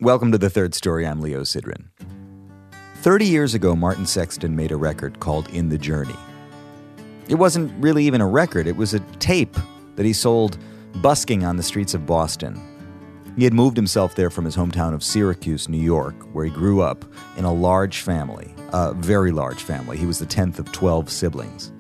Welcome to The Third Story. I'm Leo Sidran. 30 years ago, Martin Sexton made a record called In the Journey. It wasn't really even a record. It was a tape that he sold busking on the streets of Boston. He had moved himself there from his hometown of Syracuse, New York, where he grew up in a large family, a very large family. He was the 10th of 12 siblings.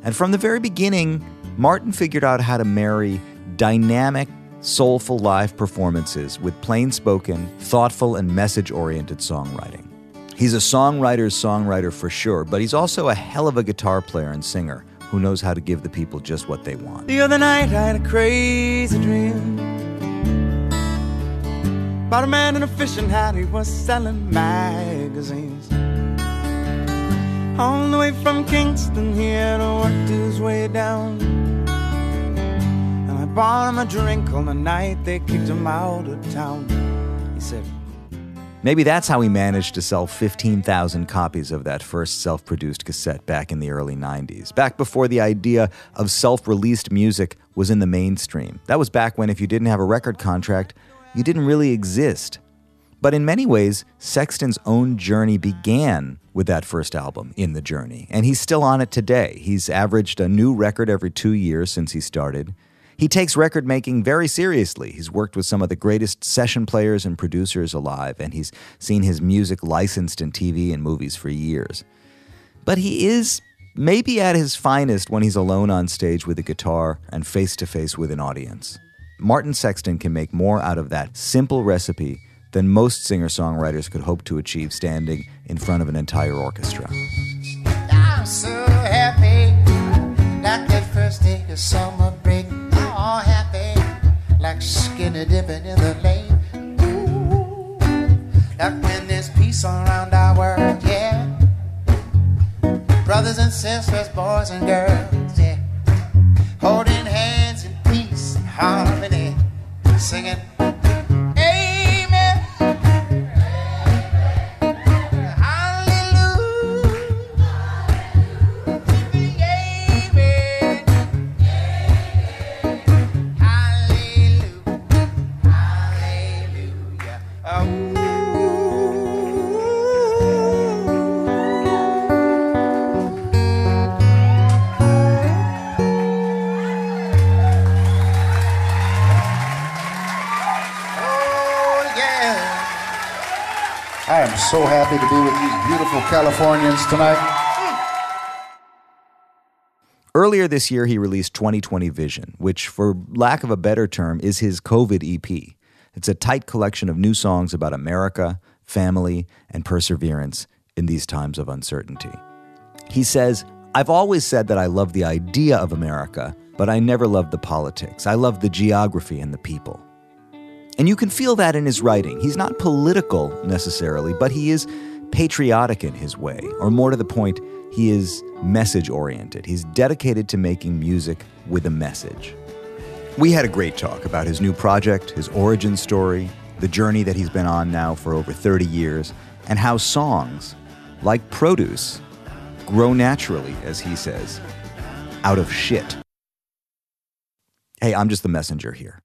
And from the very beginning, Martin figured out how to marry dynamic, soulful live performances with plainspoken, thoughtful, and message-oriented songwriting. He's a songwriter's songwriter for sure, but he's also a hell of a guitar player and singer who knows how to give the people just what they want. The other night I had a crazy dream about a man in a fishing hat. He was selling magazines all the way from Kingston. He had worked his way down, and I bought him a drink on the night they kicked him out of town. He said, maybe that's how he managed to sell 15,000 copies of that first self-produced cassette back in the early 90s, back before the idea of self-released music was in the mainstream. That was back when if you didn't have a record contract, you didn't really exist. But in many ways, Sexton's own journey began with that first album, In the Journey, and he's still on it today. He's averaged a new record every 2 years since he started. He takes record making very seriously. He's worked with some of the greatest session players and producers alive, and he's seen his music licensed in TV and movies for years. But he is maybe at his finest when he's alone on stage with a guitar and face-to-face with an audience. Martin Sexton can make more out of that simple recipe than most singer-songwriters could hope to achieve standing in front of an entire orchestra. I'm so happy, like that first day of summer break. All happy, like skinny dipping in the lake. Ooh, like when there's peace around our world, yeah. Brothers and sisters, boys and girls, yeah. Holding hands in peace and harmony, singing, amen, hallelujah, amen, hallelujah, hallelujah. I am so happy to be with these beautiful Californians tonight. Earlier this year, he released 2020 Vision, which, for lack of a better term, is his COVID EP. It's a tight collection of new songs about America, family, and perseverance in these times of uncertainty. He says, I've always said that I love the idea of America, but I never loved the politics. I love the geography and the people. And you can feel that in his writing. He's not political necessarily, but he is patriotic in his way. Or more to the point, he is message-oriented. He's dedicated to making music with a message. We had a great talk about his new project, his origin story, the journey that he's been on now for over 30 years, and how songs, like produce, grow naturally, as he says, out of shit. Hey, I'm just the messenger here.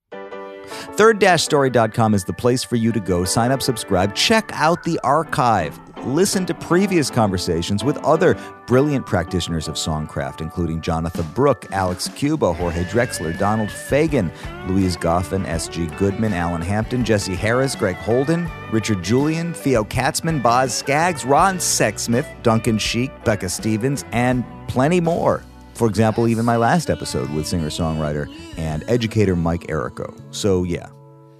Third-story.com is the place for you to go. Sign up, subscribe, check out the archive. Listen to previous conversations with other brilliant practitioners of songcraft, including Jonathan Brooke, Alex Cuba, Jorge Drexler, Donald Fagen, Louise Goffin, S.G. Goodman, Alan Hampton, Jesse Harris, Greg Holden, Richard Julian, Theo Katzman, Boz Skaggs, Ron Sexsmith, Duncan Sheik, Becca Stevens, and plenty more. For example, even my last episode with singer-songwriter and educator Mike Errico. So yeah,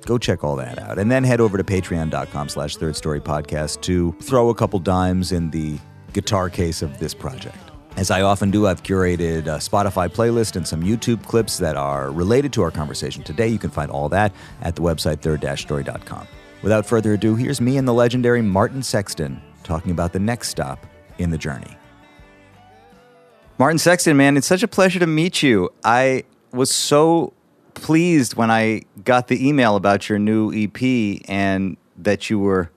go check all that out. And then head over to patreon.com/thirdstorypodcast to throw a couple dimes in the guitar case of this project. As I often do, I've curated a Spotify playlist and some YouTube clips that are related to our conversation today. You can find all that at the website third-story.com. Without further ado, here's me and the legendary Martin Sexton talking about the next stop in the journey. Martin Sexton, man, it's such a pleasure to meet you. I was so pleased when I got the email about your new EP and that you were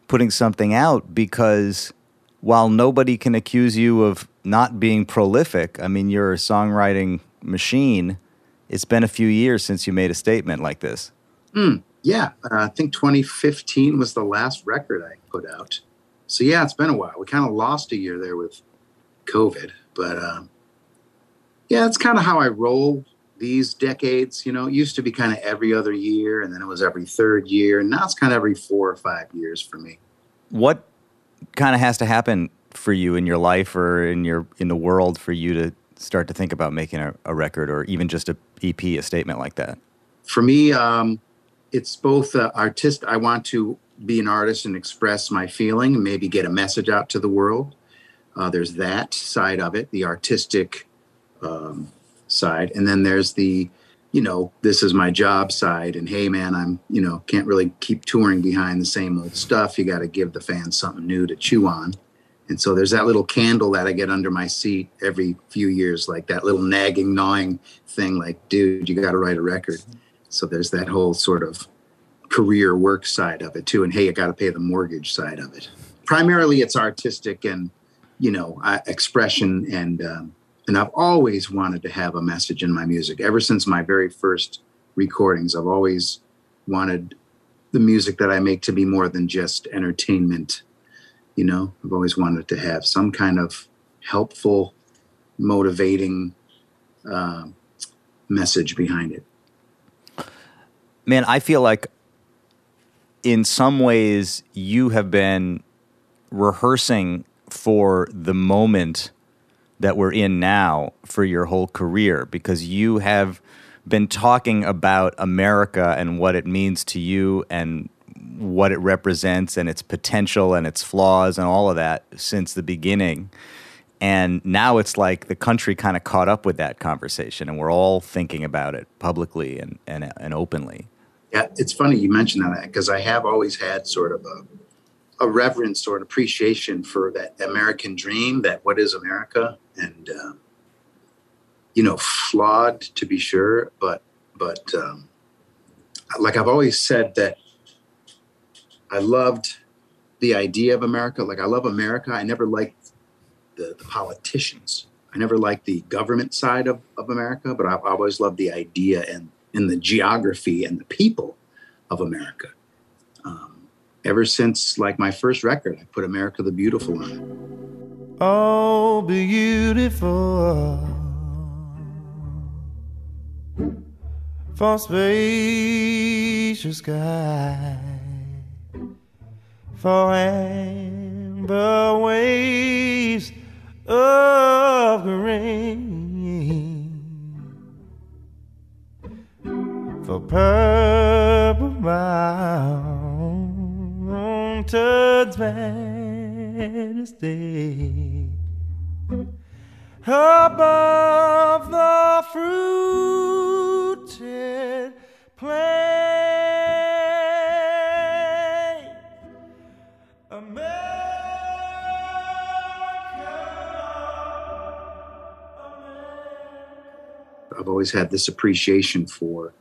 putting something out, because while nobody can accuse you of not being prolific, I mean, you're a songwriting machine. It's been a few years since you made a statement like this. Yeah, I think 2015 was the last record I put out. So yeah, it's been a while. We kind of lost a year there with COVID, but yeah, it's kind of how I roll these decades. You know, it used to be kind of every other year, and then it was every third year, and now it's kind of every 4 or 5 years for me. What kind of has to happen for you in your life or in the world for you to start to think about making a record or even just a EP, a statement like that? For me, it's both I want to be an artist and express my feeling and maybe get a message out to the world. There's that side of it, the artistic side. And then there's the, this is my job side. And hey, man, I'm, can't really keep touring behind the same old stuff. You got to give the fans something new to chew on. And so there's that little candle that I get under my seat every few years, like that little nagging, gnawing thing, like, dude, you got to write a record. So there's that whole sort of career work side of it too. And hey, you got to pay the mortgage side of it. Primarily it's artistic and, expression. And I've always wanted to have a message in my music. Ever since my very first recordings, I've always wanted the music that I make to be more than just entertainment. I've always wanted to have some kind of helpful, motivating message behind it. Man, I feel like in some ways you have been rehearsing for the moment that we're in now for your whole career, because you have been talking about America and what it means to you and what it represents and its potential and its flaws and all of that since the beginning. And now it's like the country kind of caught up with that conversation and we're all thinking about it publicly and openly. Yeah, it's funny you mentioned that because I have always had sort of a reverence or an appreciation for that American dream, that what is America, and, flawed to be sure. But like I've always said that I loved the idea of America. Like I love America. I never liked the politicians. I never liked the government side of America, but I've always loved the idea and the geography and the people of America. Ever since like my first record, I put America the Beautiful on it. Oh, beautiful for spacious sky, for amber waves of green, for purple mountains majesty, above the fruited plain, America. I've always had this appreciation for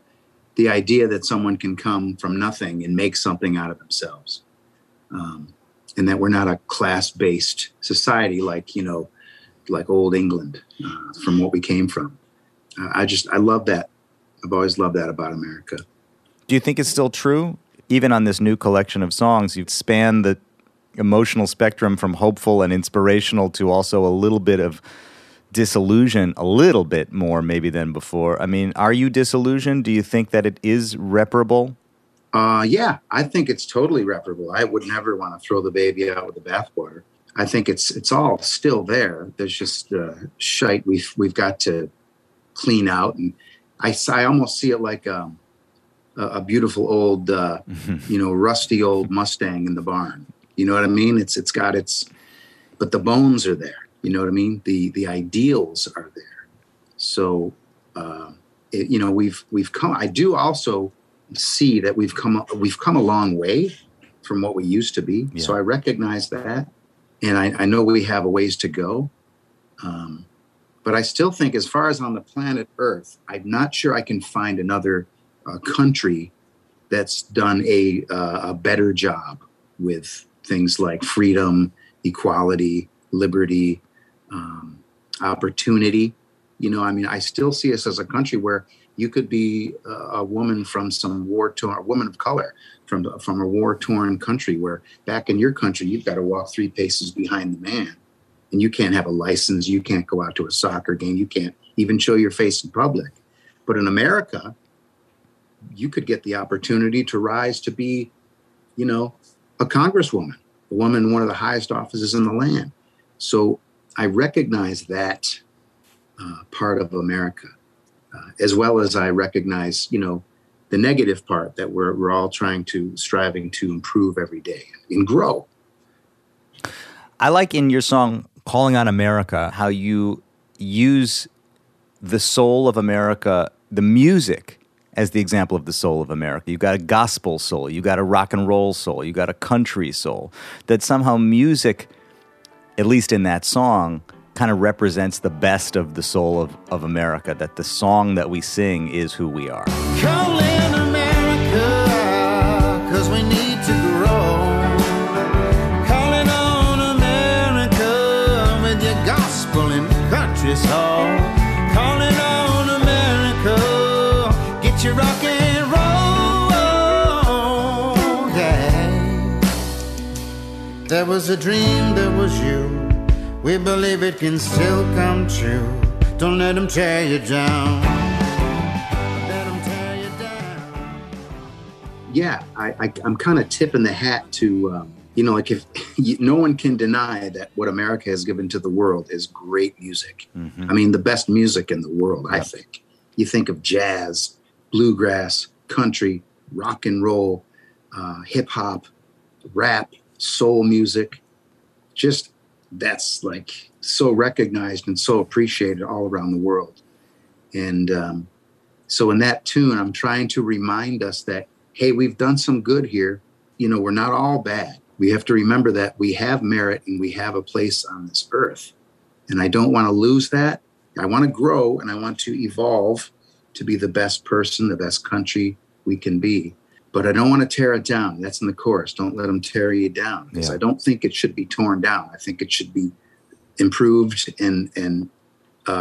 the idea that someone can come from nothing and make something out of themselves. And that we're not a class-based society like old England, from what we came from. I love that. I've always loved that about America. Do you think it's still true? Even on this new collection of songs, you've spanned the emotional spectrum from hopeful and inspirational to also a little bit of disillusion, a little bit more maybe than before. I mean, are you disillusioned? Do you think that it is reparable? Yeah, I think it's totally reparable. I would never want to throw the baby out with the bathwater. I think it's all still there. There's just shite we've got to clean out, and I almost see it like a beautiful old, rusty old Mustang in the barn. You know what I mean? It's got but the bones are there. You know what I mean? The ideals are there. So, we've come. I do also see that we've come a long way from what we used to be. Yeah. So I recognize that, and I know we have a ways to go. But I still think, as far as on the planet Earth, I'm not sure I can find another country that's done a better job with things like freedom, equality, liberty, opportunity. I still see us as a country where You could be a woman from some war-torn, a woman of color from a war-torn country where back in your country, you've got to walk 3 paces behind the man. And you can't have a license. You can't go out to a soccer game. You can't even show your face in public. But in America, you could get the opportunity to rise to be, you know, a congresswoman, a woman in one of the highest offices in the land. So I recognize that part of America, as well as I recognize, you know, the negative part that we're all striving to improve every day and grow. I like in your song, Calling on America, how you use the soul of America, the music, as the example of the soul of America. You got a gospel soul, you got a rock and roll soul, you got a country soul. That somehow music, at least in that song, kind of represents the best of the soul of America, that the song that we sing is who we are. Calling America, 'cause we need to grow. Calling on America with your gospel and country song. Calling on America, get your rock and roll. Yeah. There was a dream, there was you. We believe it can still come true. Don't let them tear you down. Let them tear you down. Yeah, I'm kind of tipping the hat to, you know, like if no one can deny that what America has given to the world is great music. Mm-hmm. I mean, the best music in the world, I think. You think of jazz, bluegrass, country, rock and roll, hip hop, rap, soul music, just that's like so recognized and so appreciated all around the world. And so in that tune, I'm trying to remind us that, hey, we've done some good here. You know, we're not all bad. We have to remember that we have merit and we have a place on this earth. And I don't want to lose that. I want to grow and I want to evolve to be the best person, the best country we can be. But I don't want to tear it down. That's in the chorus. Don't let them tear you down. Because I don't think it should be torn down. I think it should be improved and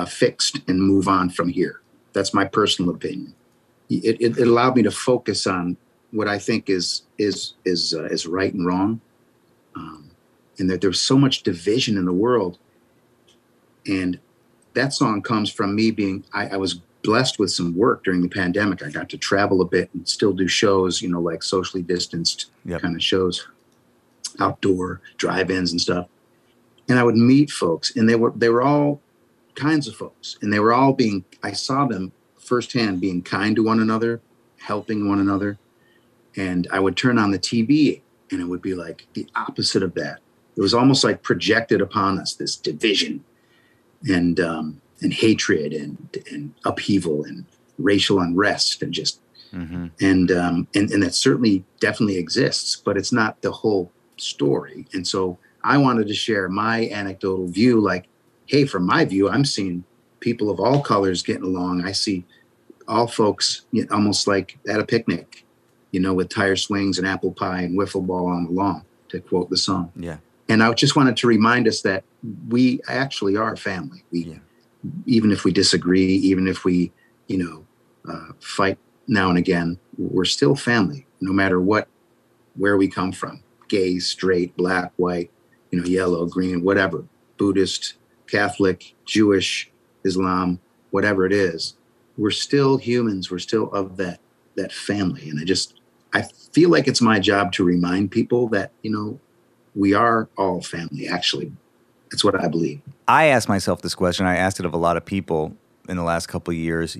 fixed and move on from here. That's my personal opinion. It allowed me to focus on what I think is right and wrong, and that there's so much division in the world. And that song comes from me being. I was blessed with some work during the pandemic. I got to travel a bit and still do shows, you know, like socially distanced kind of shows, outdoor drive-ins and stuff. And I would meet folks, and they were all kinds of folks, and they were all I saw them firsthand being kind to one another, helping one another. And I would turn on the TV and it would be like the opposite of that. It was almost like projected upon us, this division and hatred and upheaval and racial unrest and just and that certainly definitely exists, but it's not the whole story. And so I wanted to share my anecdotal view, like, hey, from my view, I'm seeing people of all colors getting along. I see all folks, you know, almost like at a picnic, you know, with tire swings and apple pie and wiffle ball on the lawn, to quote the song. Yeah. And I just wanted to remind us that we actually are family. Even if we disagree, even if we, you know, fight now and again, we're still family, no matter where we come from. Gay, straight, black, white, you know, yellow, green, whatever, Buddhist, Catholic, Jewish, Islam, whatever it is, we're still humans. We're still of that family. And I feel like it's my job to remind people that, you know, we are all family, actually. That's what I believe. I ask myself this question. I asked it of a lot of people in the last couple of years,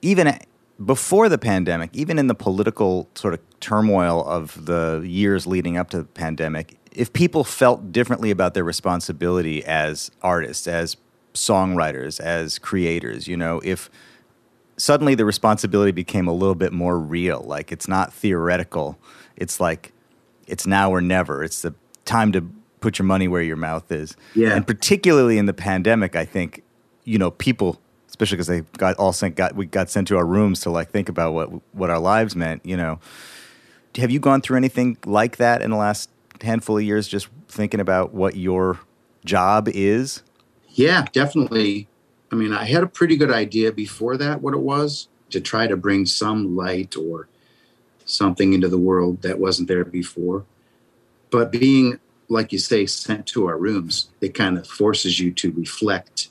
even before the pandemic, even in the political sort of turmoil of the years leading up to the pandemic, if people felt differently about their responsibility as artists, as songwriters, as creators, you know, if suddenly the responsibility became a little bit more real, like it's not theoretical, it's like it's now or never, it's the time to put your money where your mouth is. Yeah. And particularly in the pandemic, I think, you know, people, especially because we got sent to our rooms to like think about what our lives meant, you know. Have you gone through anything like that in the last handful of years, just thinking about what your job is? Yeah, definitely. I mean, I had a pretty good idea before that, what it was, to try to bring some light or something into the world that wasn't there before. But being, like you say, sent to our rooms, it kind of forces you to reflect.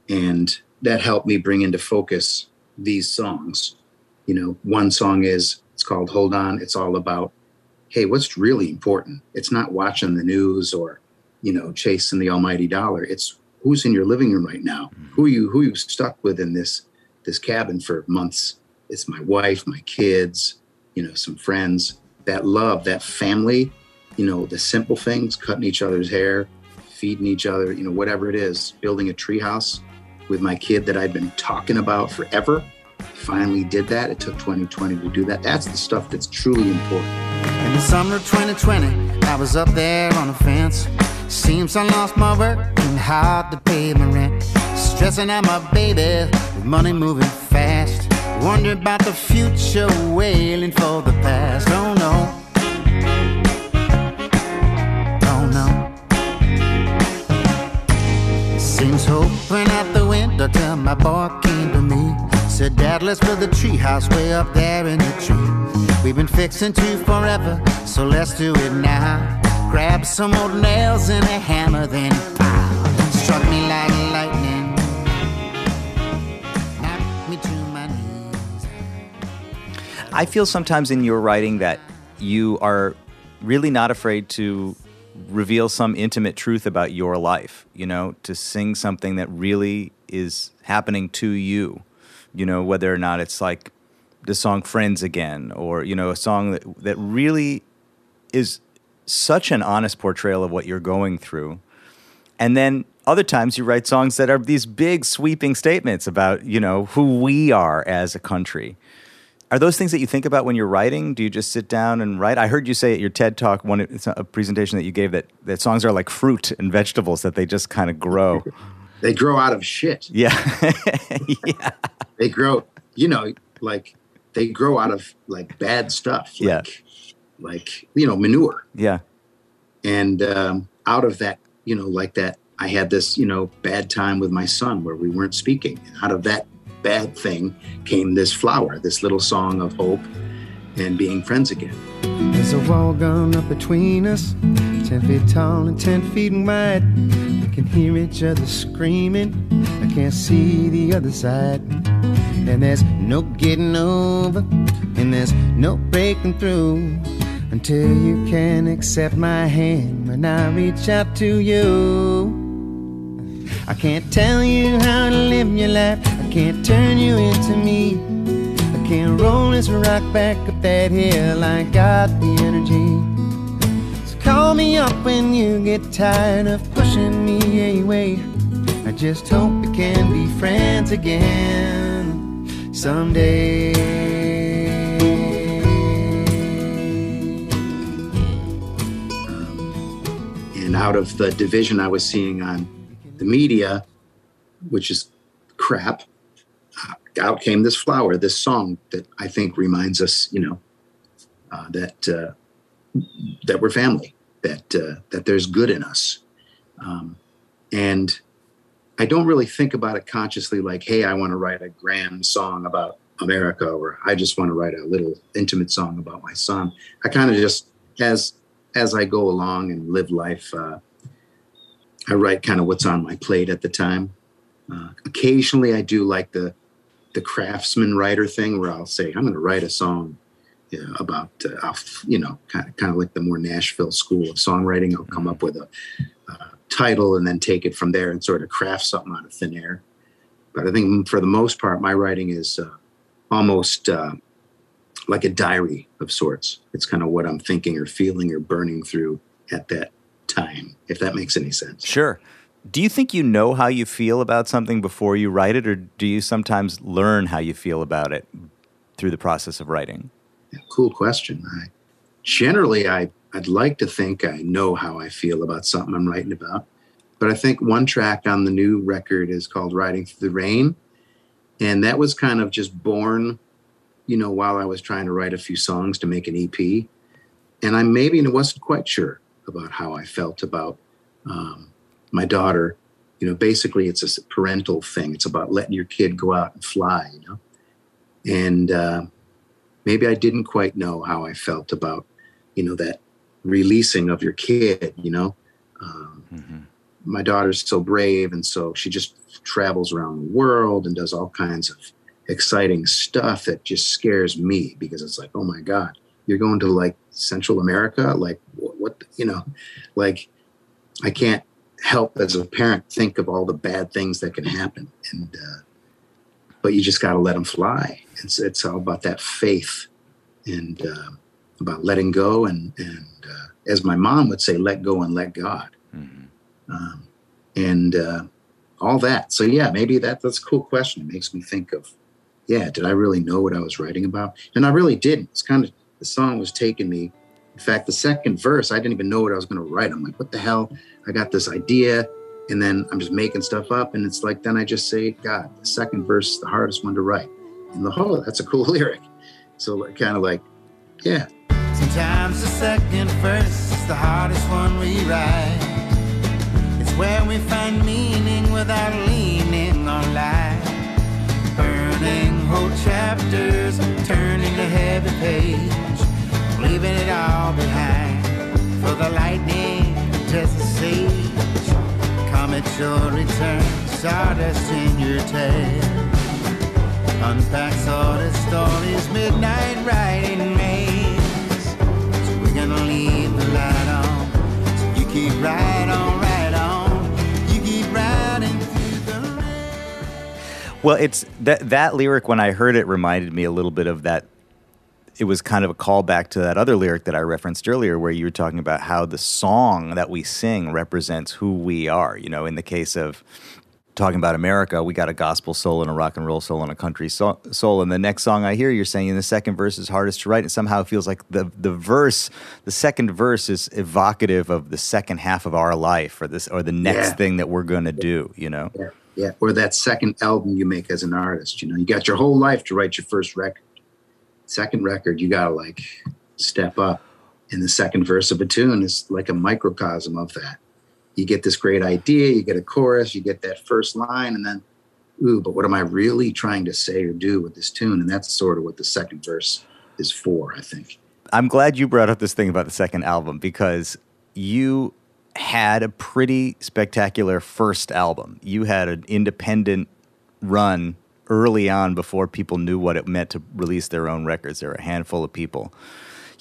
And that helped me bring into focus these songs. You know, one song it's called Hold On. It's all about, hey, what's really important? It's not watching the news or, you know, chasing the almighty dollar. It's who's in your living room right now. Who you stuck with in this cabin for months. It's my wife, my kids, you know, some friends. That love, that family, you know, the simple things, cutting each other's hair, feeding each other, you know, whatever it is, building a treehouse with my kid that I'd been talking about forever. Finally did that. It took 2020 to do that. That's the stuff that's truly important. In the summer of 2020, I was up there on a fence. Seems I lost my work and hard to pay my rent. Stressing out my baby with money moving fast. Wonder about the future, wailing for the past. Oh no. Seems hope went out the window till my boy came to me. Said, Dad, let's build a treehouse way up there in the tree. We've been fixing to forever, so let's do it now. Grab some old nails and a hammer, then pow. Struck me like lightning, knocked me to my knees. I feel sometimes in your writing that you are really not afraid to reveal some intimate truth about your life, you know, to sing something that really is happening to you, you know, whether or not it's like the song Friends Again, or, you know, a song that really is such an honest portrayal of what you're going through. And then other times you write songs that are these big sweeping statements about, you know, who we are as a country. Are those things that you think about when you're writing? Do you just sit down and write? I heard you say at your TED Talk, it's a presentation that you gave, that songs are like fruit and vegetables, that they just kind of grow. They grow out of shit. Yeah. Yeah. They grow, you know, like they grow out of like bad stuff. Like, you know, manure. Yeah. And out of that, you know, like that, I had this, you know, bad time with my son where we weren't speaking. And out of that bad thing came this flower, this little song of hope and being friends again. There's a wall gone up between us, 10 feet tall and 10 feet wide. We can hear each other screaming, I can't see the other side. And there's no getting over, and there's no breaking through, until you can accept my hand when I reach out to you. I can't tell you how to live your life, I can't turn you into me. I can't roll this rock back up that hill, I got the energy. So call me up when you get tired of pushing me away. I just hope we can be friends again someday. And out of the division I was seeing on the media, which is crap, out came this flower, this song that I think reminds us, you know, that we're family, that there's good in us. And I don't really think about it consciously like, hey, I want to write a grand song about America, or I just want to write a little intimate song about my son. I kind of just, as I go along and live life, I write kind of what's on my plate at the time. Occasionally I do like the craftsman writer thing where I'll say, I'm going to write a song about, you know, kind of like the more Nashville school of songwriting. I'll come up with a title and then take it from there and sort of craft something out of thin air. But I think for the most part, my writing is almost like a diary of sorts. It's kind of what I'm thinking or feeling or burning through at that time, if that makes any sense. Sure. Do you think you know how you feel about something before you write it, or do you sometimes learn how you feel about it through the process of writing? Yeah, cool question. I'd like to think I know how I feel about something I'm writing about, but I think one track on the new record is called Riding Through the Rain, and that was kind of just born, you know, while I was trying to write a few songs to make an EP, and I wasn't quite sure about how I felt about my daughter. You know, basically it's a parental thing. It's about letting your kid go out and fly, you know. And maybe I didn't quite know how I felt about, that releasing of your kid, My daughter's so brave, and so she just travels around the world and does all kinds of exciting stuff that just scares me, because it's like, oh my God, you're going to like Central America? Like what like I can't help as a parent think of all the bad things that can happen. And, but you just got to let them fly. It's all about that faith and about letting go. And as my mom would say, let go and let God. And all that. So yeah, maybe that's a cool question. It makes me think of, did I really know what I was writing about? And I really didn't. It's kind of, the song was taking me. In fact, the second verse, I didn't even know what I was going to write. I'm like, what the hell? I got this idea, and then I'm just making stuff up. And it's like, then I just say, God, the second verse is the hardest one to write. And that's a cool lyric. So kind of like, yeah. Sometimes the second verse is the hardest one we write. It's where we find meaning without leaning on life. Burning whole chapters, turning the heavy page, leaving it all behind for the lightning just the sage. Comet your return, stardust in your tail. Unpacks all the stories, midnight writing maze. So we're gonna leave the light on. So you keep right on, right on. You keep riding through the rain. Well, it's that lyric, when I heard it, reminded me a little bit of that. It was kind of a callback to that other lyric that I referenced earlier, where you were talking about how the song that we sing represents who we are. In the case of talking about America, we got a gospel soul and a rock and roll soul and a country soul. And the next song I hear, you're saying in the second verse is hardest to write. And somehow it feels like the second verse is evocative of the second half of our life, or the next thing that we're going to do, Yeah. Or that second album you make as an artist, you got your whole life to write your first record. Second record, you got to like step up. And the second verse of a tune is like a microcosm of that. You get this great idea, you get a chorus, you get that first line, and then, but what am I really trying to say or do with this tune? And that's sort of what the second verse is for, I think. I'm glad you brought up this thing about the second album, because you had a pretty spectacular first album. You had an independent run early on before people knew what it meant to release their own records. There were a handful of people.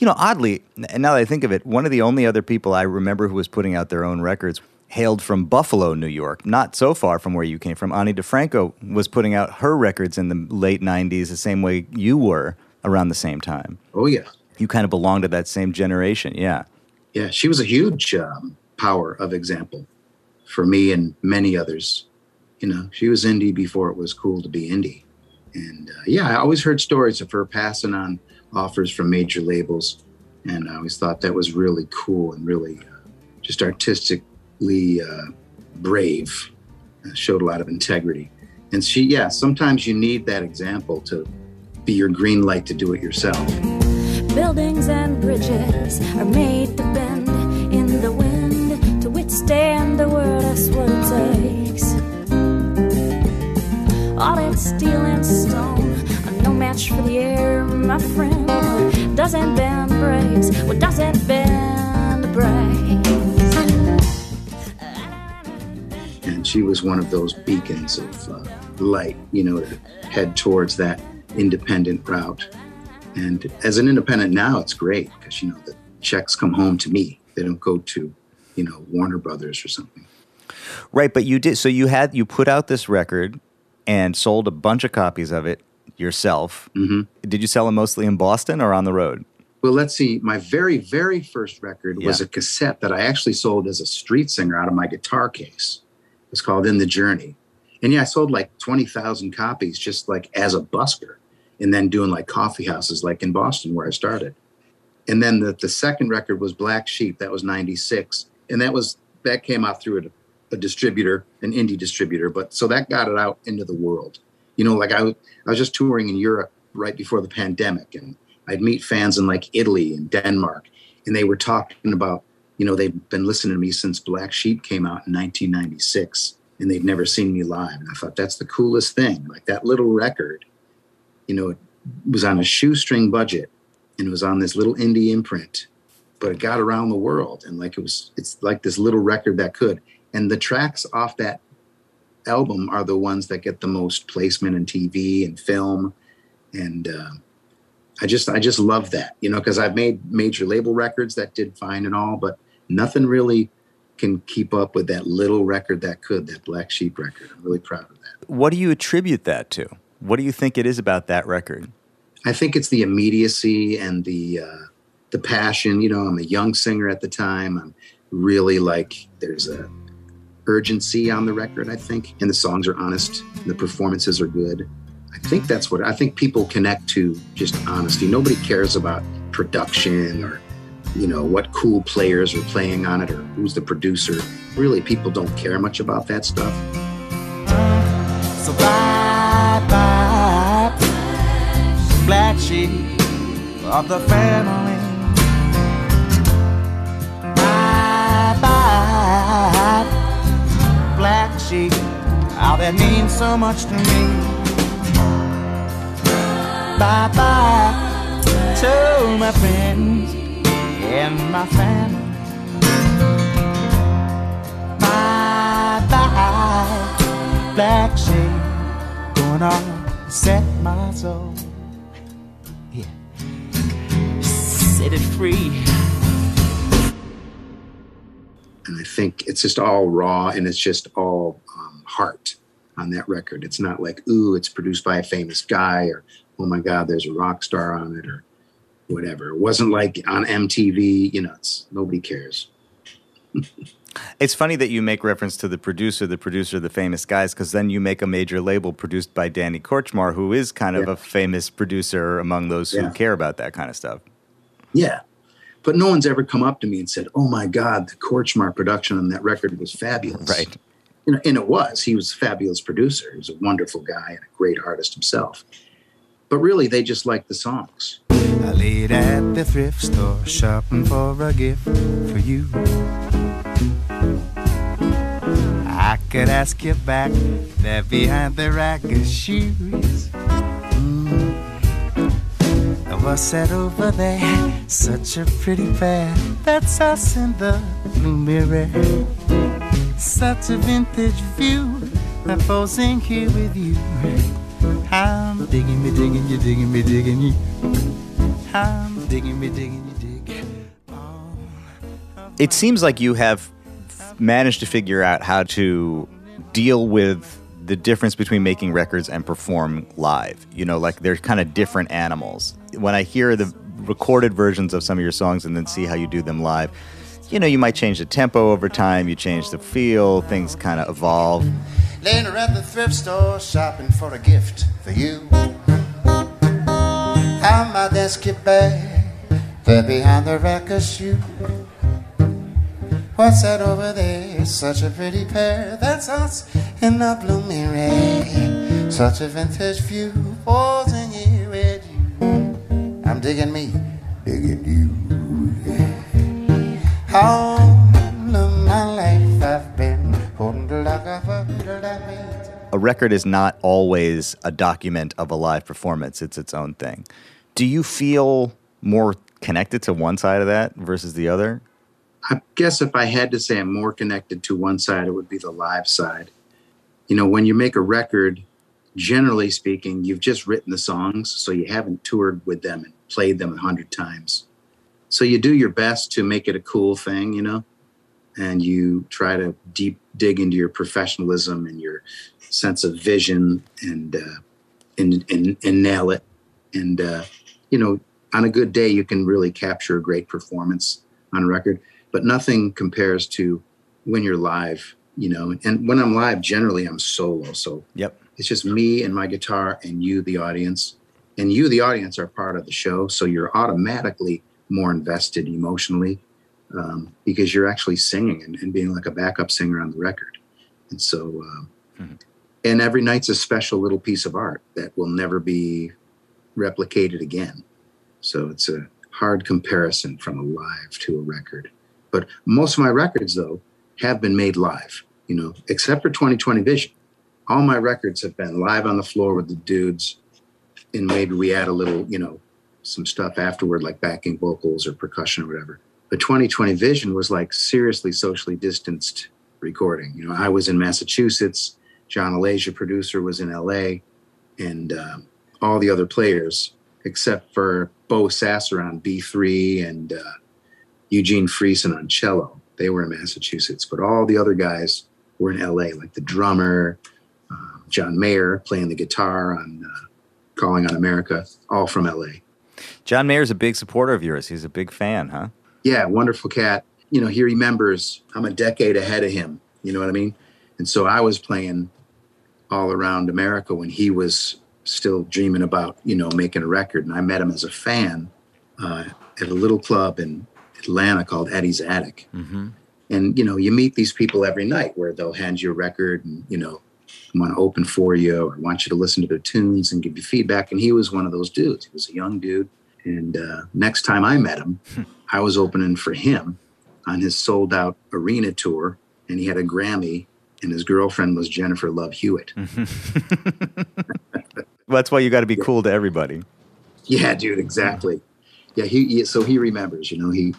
Oddly, and now that I think of it, one of the only other people I remember who was putting out their own records hailed from Buffalo, New York, not so far from where you came from. Ani DeFranco was putting out her records in the late 90s, the same way you were around the same time. Oh, yeah. You kind of belong to that same generation, yeah. Yeah, she was a huge power of example for me and many others. She was indie before it was cool to be indie. And I always heard stories of her passing on offers from major labels. And I always thought that was really cool and really just artistically brave. Showed a lot of integrity. And sometimes you need that example to be your green light to do it yourself. Buildings and bridges are made to bend in the wind to withstand the world. That's what it takes. All that steel and stone are no match for the air, my friend. What doesn't bend breaks. What doesn't bend breaks. And she was one of those beacons of light, to head towards that independent route. And as an independent now, it's great because, the checks come home to me. They don't go to, Warner Brothers or something. Right, but you did. So you put out this record and sold a bunch of copies of it yourself. Mm-hmm. Did you sell them mostly in Boston or on the road? Well, let's see. My very, very first record was a cassette that I actually sold as a street singer out of my guitar case. It was called In the Journey. And I sold like 20,000 copies just like as a busker, and then doing like coffee houses like in Boston where I started. And then the second record was Black Sheep. That was 96. And that came out through a distributor, an indie distributor. But so that got it out into the world. I was just touring in Europe right before the pandemic, and I'd meet fans in like Italy and Denmark, and they were talking about, they've been listening to me since Black Sheep came out in 1996, and they'd never seen me live. And I thought, that's the coolest thing. Like that little record, was on a shoestring budget, and it was on this little indie imprint, but it got around the world, and it's like this little record that could. And the tracks off that album are the ones that get the most placement in TV and film, and I just love that, because I've made major label records that did fine and all, but nothing really can keep up with that little record that could, that Black Sheep record. I'm really proud of that. What do you attribute that to? What do you think it is about that record? I think it's the immediacy and the passion. I'm a young singer at the time. I'm really there's a urgency on the record, I think, and the songs are honest. The performances are good. I think I think people connect to, just honesty. Nobody cares about production or, what cool players are playing on it or who's the producer. Really, people don't care much about that stuff. So bye, bye, black sheep of the family. Bye, bye, black sheep, how that means so much to me. Bye, bye to my friends and my family. Bye, bye, black sheep, going on set my soul. Yeah, set it free. And I think it's just all raw, and it's just all heart on that record. It's not like, ooh, it's produced by a famous guy, or, oh my God, there's a rock star on it, or whatever. It wasn't like on MTV, nobody cares. It's funny that you make reference to the producer, the famous guys, because then you make a major label produced by Danny Korchmar, who is kind of a famous producer among those who care about that kind of stuff. Yeah. But no one's ever come up to me and said, oh my God, the Korchmar production on that record was fabulous. Right. And it was. He was a fabulous producer. He was a wonderful guy and a great artist himself. But really, they just liked the songs. I laid at the thrift store shopping for a gift for you. I could ask you back there behind the rack of shoes. What's that over there? Such a pretty pair. That's us in the blue mirror. Such a vintage view. I'm posing here with you. I'm digging me, digging you, digging me, digging you. I'm digging me, digging you, dig. It seems like you have managed to figure out how to deal with the difference between making records and perform live. They're kind of different animals. When I hear the recorded versions of some of your songs and then see how you do them live, you might change the tempo over time, you change the feel, things kind of evolve. Later at the thrift store shopping for a gift for you. How my desk get bag there behind the rack of shoes. What's that over there? Such a pretty pair. That's us in the blue mirror. Such a vintage view. Posing here with you. I'm digging me, digging you. All of my life I've been holding the lock of a record is not always a document of a live performance. It's its own thing. Do you feel more connected to one side of that versus the other? I guess if I had to say I'm more connected to one side, it would be the live side. When you make a record, generally speaking, you've just written the songs, so you haven't toured with them and played them 100 times. So you do your best to make it a cool thing, and you try to deep dig into your professionalism and your sense of vision and nail it. And, on a good day, you can really capture a great performance on a record, but nothing compares to when you're live, and when I'm live, generally I'm solo. So It's just me and my guitar and you, the audience, and you, the audience, are part of the show. So you're automatically more invested emotionally because you're actually singing and being like a backup singer on the record. And so, and every night's a special little piece of art that will never be replicated again. So it's a hard comparison from a live to a record. But most of my records, though, have been made live, except for 2020 Vision. All my records have been live on the floor with the dudes and maybe we add a little, some stuff afterward, like backing vocals or percussion or whatever. But 2020 Vision was like seriously socially distanced recording. I was in Massachusetts, John Alasia, producer, was in LA, and all the other players, except for Bo Sasser on B3 and Eugene Friesen on cello, they were in Massachusetts. But all the other guys were in LA, like the drummer, John Mayer playing the guitar on Calling on America, all from LA. John Mayer's a big supporter of yours. He's a big fan, huh? Yeah, wonderful cat. He remembers I'm a decade ahead of him. You know what I mean? And so I was playing all around America when he was still dreaming about, making a record. And I met him as a fan at a little club in Atlanta called Eddie's Attic. Mm-hmm. And, you meet these people every night where they'll hand you a record and, want to open for you or want you to listen to their tunes and give you feedback. And he was one of those dudes. He was a young dude. And next time I met him, I was opening for him on his sold out arena tour. And he had a Grammy and his girlfriend was Jennifer Love Hewitt. Well, that's why you got to be cool to everybody. Yeah, dude, exactly. Yeah, so he remembers, and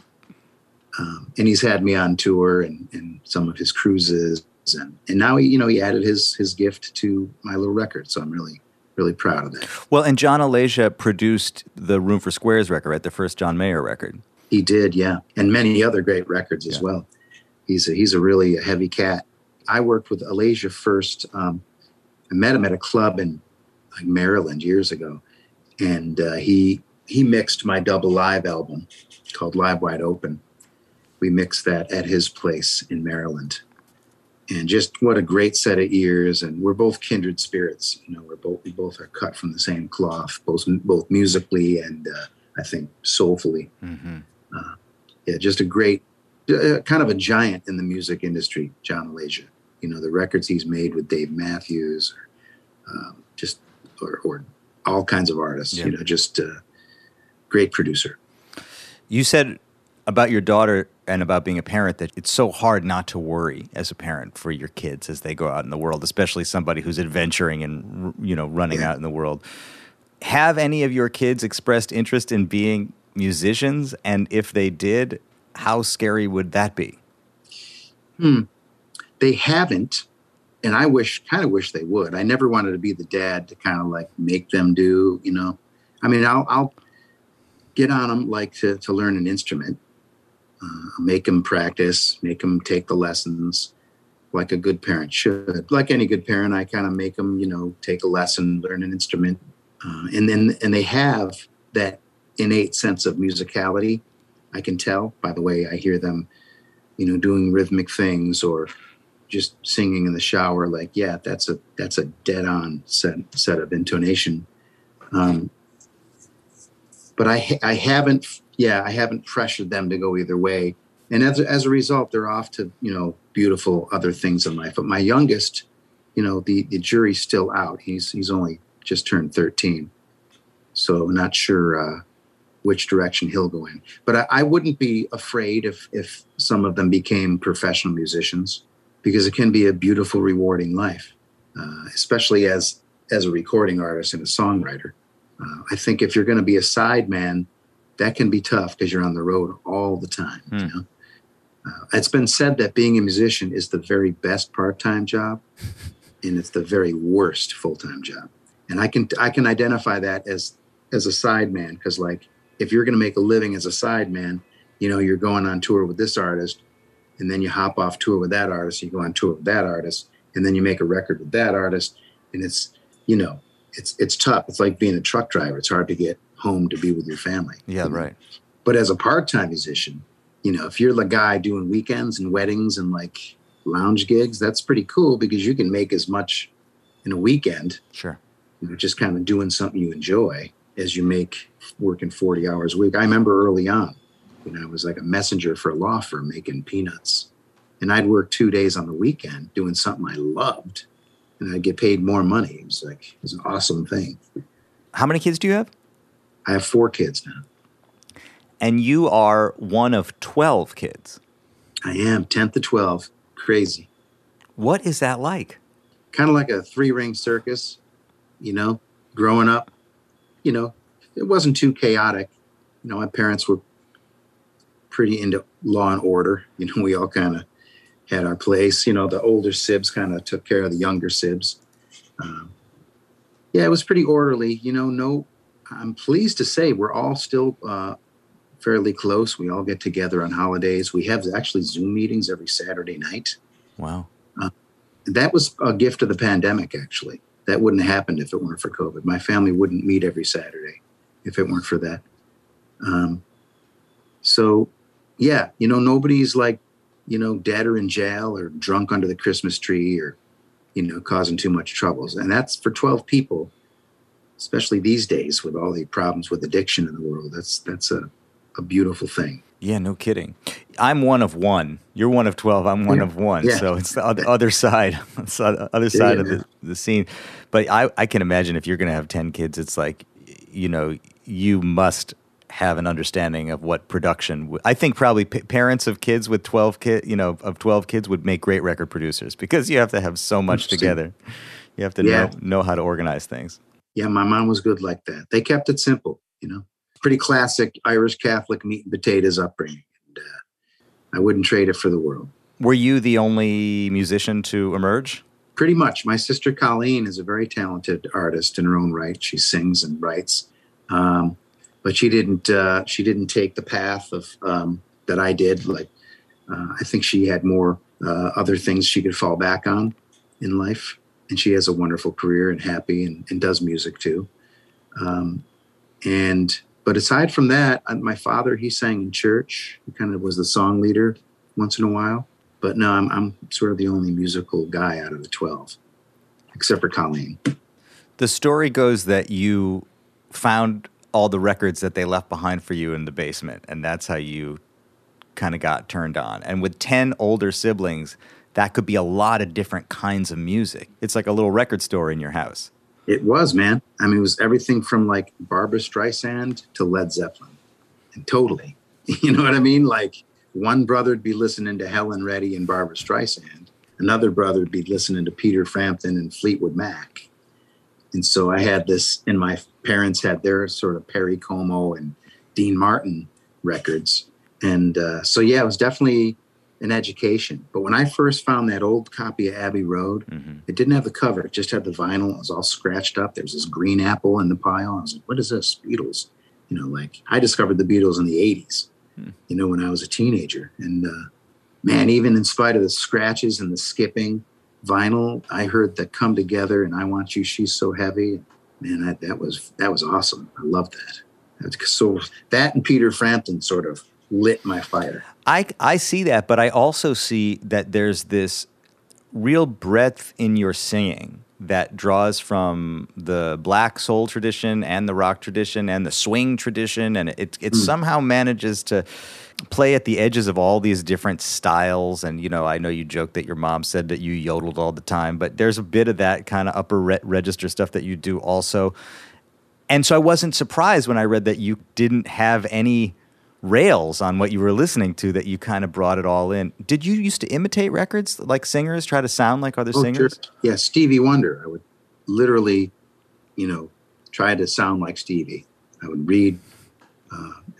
he's had me on tour and some of his cruises. And now he added his gift to my little record. So I'm really, really proud of that. Well, and John Alasia produced the Room for Squares record, right? The first John Mayer record. He did, yeah. And many other great records as well. He's a really heavy cat. I worked with Alasia first. I met him at a club in Maryland years ago. And he mixed my double live album called Live Wide Open. We mixed that at his place in Maryland. And just what a great set of ears. And we're both kindred spirits. We both are cut from the same cloth, both musically and I think soulfully. Mm-hmm. Just a great, kind of a giant in the music industry, John Alasia. The records he's made with Dave Matthews, or all kinds of artists. Yeah. Just a great producer. You said about your daughter and about being a parent that it's so hard not to worry as a parent for your kids as they go out in the world, especially somebody who's adventuring and running out in the world. Have any of your kids expressed interest in being musicians? And if they did, how scary would that be? They haven't, and I kind of wish they would. I never wanted to be the dad to kind of make them do, I mean, I'll get on them to learn an instrument. Make them practice, make them take the lessons like a good parent should. Like any good parent, I kind of make them, take a lesson, learn an instrument. And they have that innate sense of musicality. I can tell by the way I hear them, doing rhythmic things or just singing in the shower. That's a dead on set of intonation. But I haven't pressured them to go either way. And as a result, they're off to, beautiful other things in life. But my youngest, the jury's still out. He's only just turned 13. So I'm not sure which direction he'll go in. But I wouldn't be afraid if some of them became professional musicians, because it can be a beautiful, rewarding life, especially as a recording artist and a songwriter. I think if you're going to be a side man, that can be tough because you're on the road all the time. It's been said that being a musician is the very best part-time job, and it's the very worst full-time job. And I can identify that as a side man, because if you're going to make a living as a side man, you're going on tour with this artist, and then you hop off tour with that artist, you go on tour with that artist, and then you make a record with that artist, and it's tough. It's like being a truck driver. It's hard to get home to be with your family. Yeah, right. But as a part-time musician, if you're the guy doing weekends and weddings and lounge gigs, that's pretty cool because you can make as much in a weekend. Sure. Just kind of doing something you enjoy as you make working 40 hours a week. I remember early on when I was a messenger for a law firm making peanuts, and I'd work 2 days on the weekend doing something I loved, and I'd get paid more money. It was an awesome thing. How many kids do you have? I have 4 kids now. And you are one of 12 kids. I am, 10th to 12. Crazy. What is that like? Kind of like a 3-ring circus, growing up you know, it wasn't too chaotic. You know, my parents were pretty into law and order. You know, we all kind of had our place. You know, the older sibs kind of took care of the younger sibs. Yeah, it was pretty orderly. You know, no, I'm pleased to say we're all still fairly close. We all get together on holidays. We have actually Zoom meetings every Saturday night. Wow. That was a gift of the pandemic, actually. That wouldn't have happened if it weren't for COVID. My family wouldn't meet every Saturday if it weren't for that. So, yeah, you know, nobody's like, you know, dead or in jail or drunk under the Christmas tree or, you know, causing too much troubles. And that's for 12 people, especially these days with all the problems with addiction in the world. That's a beautiful thing. Yeah, no kidding. I'm one of one. You're one of 12. I'm one of one. Yeah. So it's the other side, it's the other side of the scene. But I can imagine if you're going to have 10 kids, it's like, you know, you must have an understanding of what production. I think probably parents of kids with 12 kids, you know, of 12 kids would make great record producers because you have to have so much together. You have to know how to organize things. Yeah, my mom was good like that. They kept it simple, you know. Pretty classic Irish Catholic meat and potatoes upbringing. And, I wouldn't trade it for the world. Were you the only musician to emerge? Pretty much. My sister Colleen is a very talented artist in her own right. She sings and writes, but she didn't take the path of that I did. Like I think she had more other things she could fall back on in life, and she has a wonderful career and happy and does music too. But aside from that, my father, he sang in church. He kind of was the song leader once in a while. But no, I'm sort of the only musical guy out of the 12, except for Colleen. The story goes that you found all the records that they left behind for you in the basement, and that's how you kind of got turned on. And with 10 older siblings, that could be a lot of different kinds of music. It's like a little record store in your house. It was, man. I mean, it was everything from like Barbra Streisand to Led Zeppelin. And totally. You know what I mean? Like one brother would be listening to Helen Reddy and Barbra Streisand. Another brother would be listening to Peter Frampton and Fleetwood Mac. And so I had this, and my parents had their sort of Perry Como and Dean Martin records. And so, yeah, it was definitely an education. But when I first found that old copy of Abbey Road, it didn't have the cover. It just had the vinyl. It was all scratched up. There was this green apple in the pile. I was like, what is this? Beatles. You know, like I discovered the Beatles in the 80s, you know, when I was a teenager. And man, even in spite of the scratches and the skipping vinyl, I heard that Come Together and I Want You, She's So Heavy. Man, that was awesome. I loved that. So that and Peter Frampton sort of lit my fire. I see that, but I also see that there's this real breadth in your singing that draws from the black soul tradition and the rock tradition and the swing tradition, and it somehow manages to play at the edges of all these different styles. And, you know, I know you joked that your mom said that you yodeled all the time, but there's a bit of that kind of upper register stuff that you do also. And so I wasn't surprised when I read that you didn't have any rails on what you were listening to, that you kind of brought it all in. Did you used to imitate records like singers, try to sound like other singers? Sure. Yeah, Stevie Wonder. I would literally, you know, try to sound like Stevie. I would read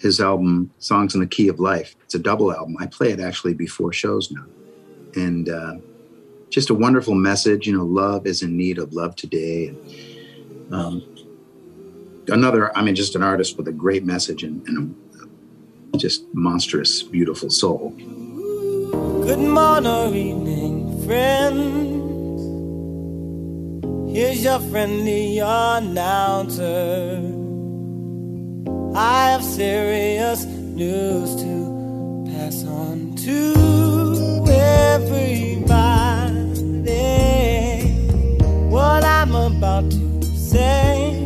his album, Songs in the Key of Life. It's a double album. I play it actually before shows now. And just a wonderful message, you know, love is in need of love today. And just an artist with a great message and a just monstrous, beautiful soul. Good morning, evening, friends. Here's your friendly announcer. I have serious news to pass on to everybody. What I'm about to say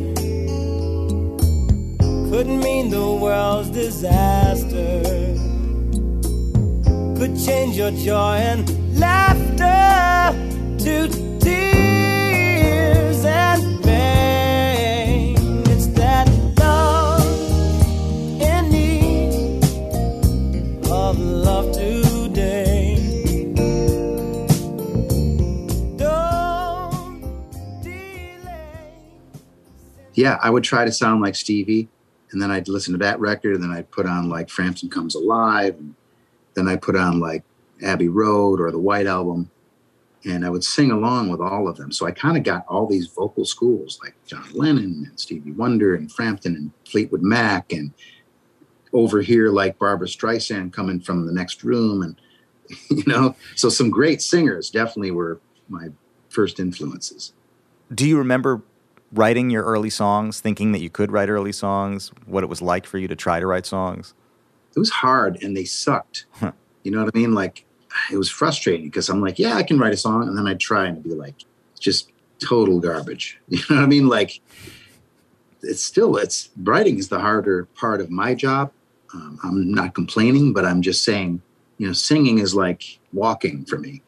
could mean the world's disaster, could change your joy and laughter to tears and pain. It's that love in need of love today. Don't delay. Yeah, I would try to sound like Stevie, and then I'd listen to that record, and then I'd put on like Frampton Comes Alive, and then I put on like Abbey Road or the White Album, and I would sing along with all of them. So I kind of got all these vocal schools like John Lennon and Stevie Wonder and Frampton and Fleetwood Mac, and over here like Barbra Streisand coming from the next room, and so some great singers definitely were my first influences. Do you remember writing your early songs, thinking that you could write early songs, what it was like for you to try to write songs? It was hard and they sucked. Huh. You know what I mean? Like, it was frustrating because I'm like, yeah, I can write a song. And then I'd try and be like, just total garbage. You know what I mean? Like, writing is the harder part of my job. I'm not complaining, but I'm just saying, singing is like walking for me,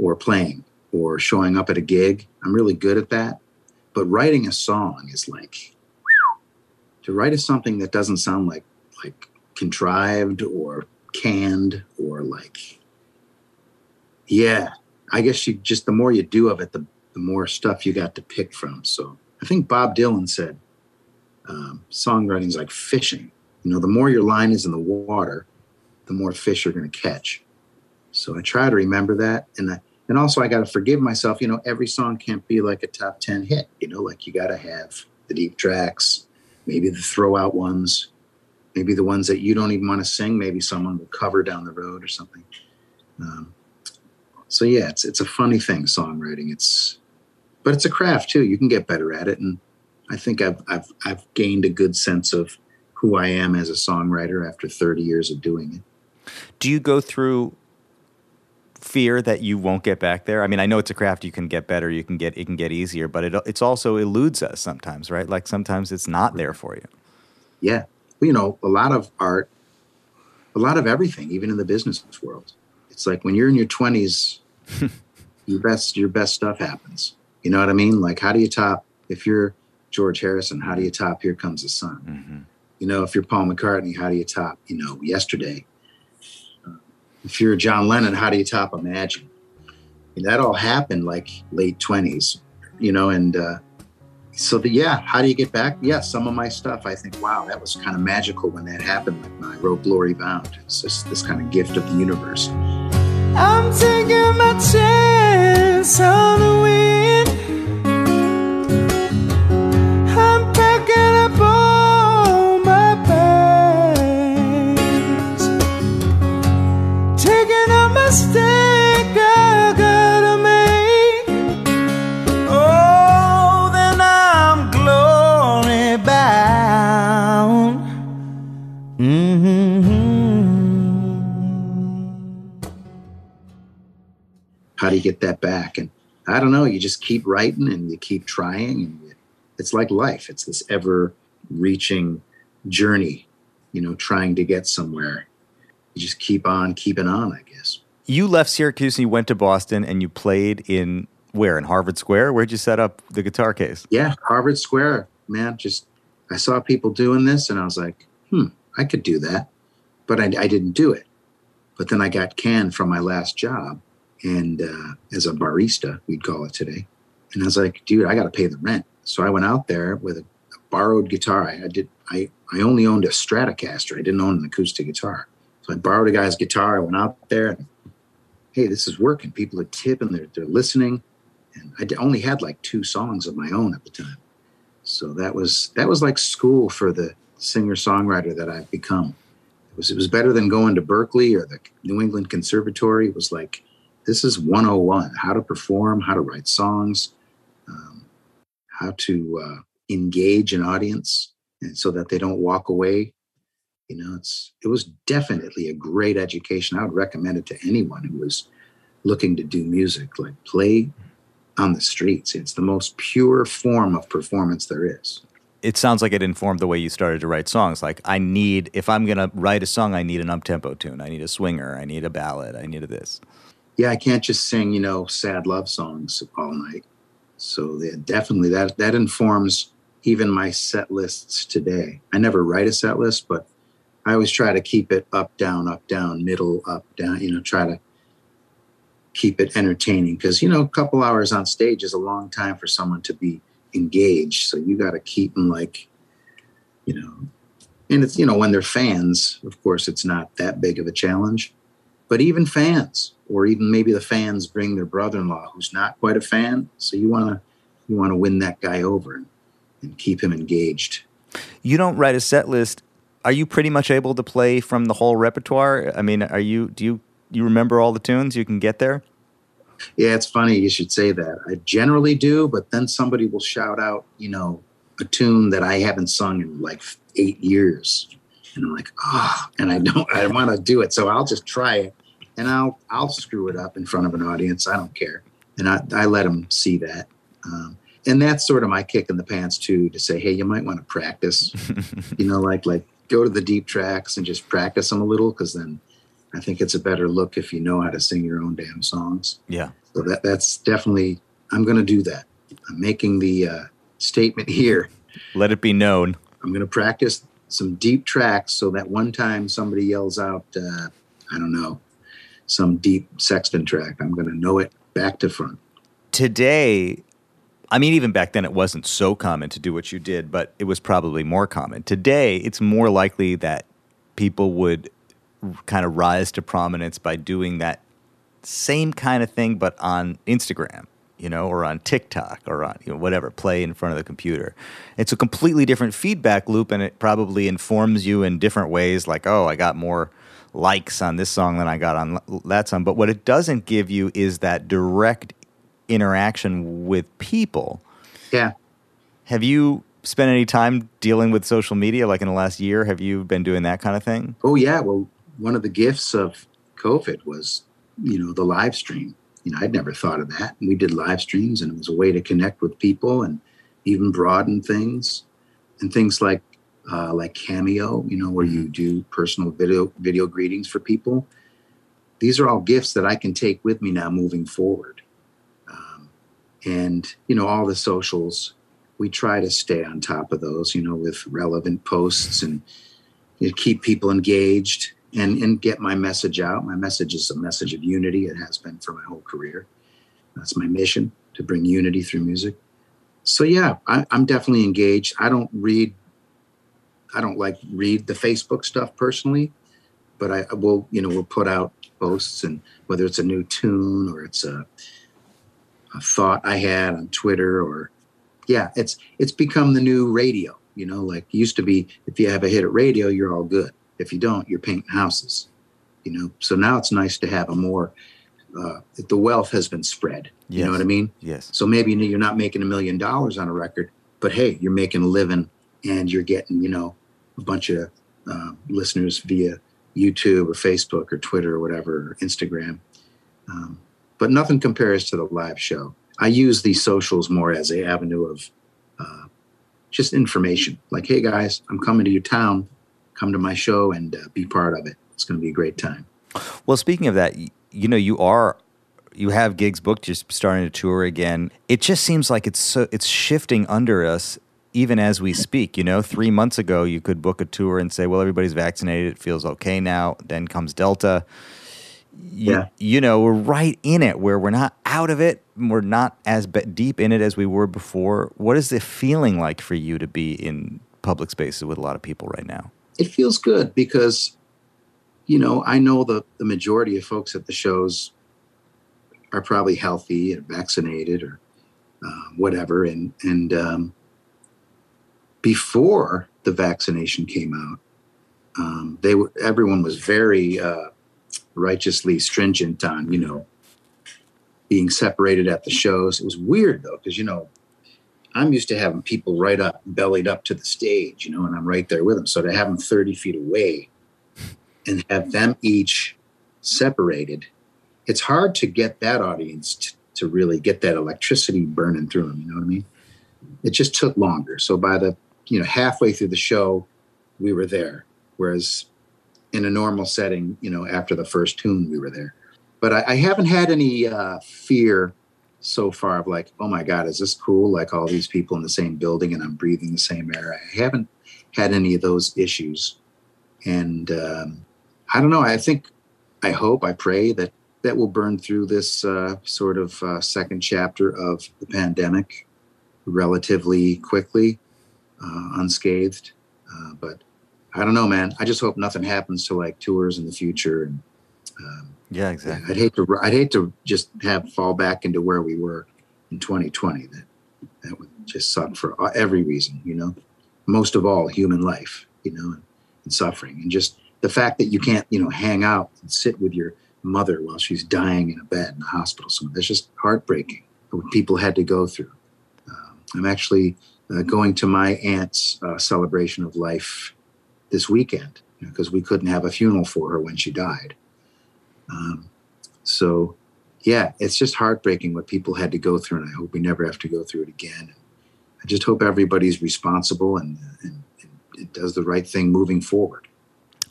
or playing, or showing up at a gig. I'm really good at that. But writing a song is like, to write something that doesn't sound like contrived or canned or like, yeah, I guess the more you do of it, the more stuff you got to pick from. So I think Bob Dylan said, songwriting is like fishing. The more your line is in the water, the more fish you're going to catch. So I try to remember that. And also I got to forgive myself, every song can't be like a top 10 hit, like you got to have the deep tracks, maybe the throw out ones, maybe the ones that you don't even want to sing, maybe someone will cover down the road or something. So yeah, it's a funny thing, songwriting. But it's a craft too. You can get better at it. And I think I've gained a good sense of who I am as a songwriter after 30 years of doing it. Do you go through fear that you won't get back there? I mean, I know it's a craft. You can get better. It can get easier, but it's also eludes us sometimes, right? Like sometimes it's not there for you. Yeah. Well, a lot of art, a lot of everything, even in the business world. It's like when you're in your 20s, your best stuff happens. You know what I mean? Like, how do you top, if you're George Harrison, how do you top Here Comes the Sun? Mm-hmm. If you're Paul McCartney, how do you top, Yesterday? If you're John Lennon, how do you top Imagine? And that all happened like late 20s, and how do you get back? Yeah, some of my stuff, I think, wow, that was kind of magical when that happened. Like when I wrote Glory Bound. It's just this kind of gift of the universe. I'm taking my chance on the wind. I'm packing up all my bags, taking a mistake I gotta make. Oh, then I'm glory bound. How do you get that back? And I don't know, you just keep writing and you keep trying. And it's like life. It's this ever-reaching journey, trying to get somewhere. You just keep on keeping on, I guess. You left Syracuse and you went to Boston and you played in where? In Harvard Square? Where'd you set up the guitar case? Yeah, Harvard Square, man. I saw people doing this and I was like, I could do that. But I didn't do it. But then I got canned from my last job. And as a barista, we'd call it today. And I was like, dude, I got to pay the rent. So I went out there with a borrowed guitar. I only owned a Stratocaster. I didn't own an acoustic guitar. So I borrowed a guy's guitar. I went out there and, hey, this is working. People are tipping. They're listening. And I only had like 2 songs of my own at the time. So that was like school for the singer-songwriter that I've become. It was better than going to Berkeley or the New England Conservatory. It was like, this is 101, how to perform, how to write songs, how to engage an audience and so that they don't walk away. It was definitely a great education. I would recommend it to anyone who was looking to do music, like play on the streets. It's the most pure form of performance there is. It sounds like it informed the way you started to write songs. Like if I'm going to write a song, I need an up-tempo tune. I need a swinger. I need a ballad. I need this. Yeah, I can't just sing, sad love songs all night. So definitely that informs even my set lists today. I never write a set list, but I always try to keep it up, down, middle, up, down, try to keep it entertaining. Because, a couple hours on stage is a long time for someone to be engaged. So you got to keep them like, and it's, when they're fans, of course, it's not that big of a challenge. But even fans, or even maybe the fans bring their brother-in-law who's not quite a fan. So you want to win that guy over and keep him engaged. You don't write a set list. Are you pretty much able to play from the whole repertoire? I mean, do you remember all the tunes? You can get there? Yeah, it's funny you should say that. I generally do, but then somebody will shout out, a tune that I haven't sung in like 8 years. And I'm like, and I want to do it. So I'll just try it, and I'll screw it up in front of an audience. I don't care. And I let them see that. And that's sort of my kick in the pants too, to say, hey, you might want to practice, like go to the deep tracks and just practice them a little. 'Cause then I think it's a better look if you know how to sing your own damn songs. Yeah. So that's definitely, I'm going to do that. I'm making the statement here. Let it be known. I'm going to practice some deep tracks so that one time somebody yells out, I don't know, some deep Sexton track, I'm going to know it back to front. Today, I mean, even back then it wasn't so common to do what you did, but it was probably more common. Today, it's more likely that people would kind of rise to prominence by doing that same kind of thing, but on Instagram, or on TikTok, or on, whatever, play in front of the computer. It's a completely different feedback loop, and it probably informs you in different ways, like, oh, I got more likes on this song than I got on that song. But what it doesn't give you is that direct interaction with people. Yeah. Have you spent any time dealing with social media, like in the last year? Have you been doing that kind of thing? Oh, yeah. Well, one of the gifts of COVID was, the live stream. I'd never thought of that. And we did live streams, and it was a way to connect with people and even broaden things. And things like Cameo, where you do personal video greetings for people. These are all gifts that I can take with me now moving forward. And all the socials, we try to stay on top of those, with relevant posts and keep people engaged and get my message out. My message is a message of unity. It has been for my whole career. That's my mission, to bring unity through music. So yeah, I'm definitely engaged. I don't read the Facebook stuff personally, but we'll put out posts, and whether it's a new tune or it's a thought I had on Twitter, or it's become the new radio, like it used to be, if you have a hit at radio, you're all good. If you don't, you're painting houses, so now it's nice to have a more, the wealth has been spread. Yes. You know what I mean? Yes. So maybe you're not making $1 million on a record, but hey, you're making a living, and you're getting, a bunch of listeners via YouTube or Facebook or Twitter or whatever, or Instagram. But nothing compares to the live show. I use these socials more as an avenue of just information. Like, hey guys, I'm coming to your town. Come to my show and be part of it. It's going to be a great time. Well, speaking of that, you have gigs booked. You're starting to tour again. It just seems like it's shifting under us even as we speak. 3 months ago, you could book a tour and say, well, everybody's vaccinated. It feels okay now. Then comes Delta. We're right in it, where we're not out of it. We're not as deep in it as we were before. What is the feeling like for you to be in public spaces with a lot of people right now? It feels good because, I know the majority of folks at the shows are probably healthy and vaccinated or whatever. And before the vaccination came out, everyone was very righteously stringent on, being separated at the shows. It was weird though, because, I'm used to having people right up, bellied up to the stage, and I'm right there with them. So to have them 30 feet away and have them each separated, it's hard to get that audience to really get that electricity burning through them. You know what I mean? It just took longer. So by the, halfway through the show, we were there. Whereas in a normal setting, after the first tune, we were there. But I haven't had any fear so far of like, oh my God, is this cool? Like all these people in the same building and I'm breathing the same air. I haven't had any of those issues. And I don't know. I hope, I pray that will burn through this sort of second chapter of the pandemic. relatively quickly, unscathed. But I don't know, man. I just hope nothing happens to like tours in the future. And Yeah, exactly. I'd hate to just fall back into where we were in 2020. That would just suck for every reason, you know. Most of all, human life, you know, and suffering, and just the fact that you can't, you know, hang out and sit with your mother while she's dying in a bed in the hospital. So that's just heartbreaking. What people had to go through. I'm actually going to my aunt's celebration of life this weekend, because we couldn't have a funeral for her when she died. So, yeah, it's just heartbreaking what people had to go through, and I hope we never have to go through it again. I just hope everybody's responsible and it does the right thing moving forward.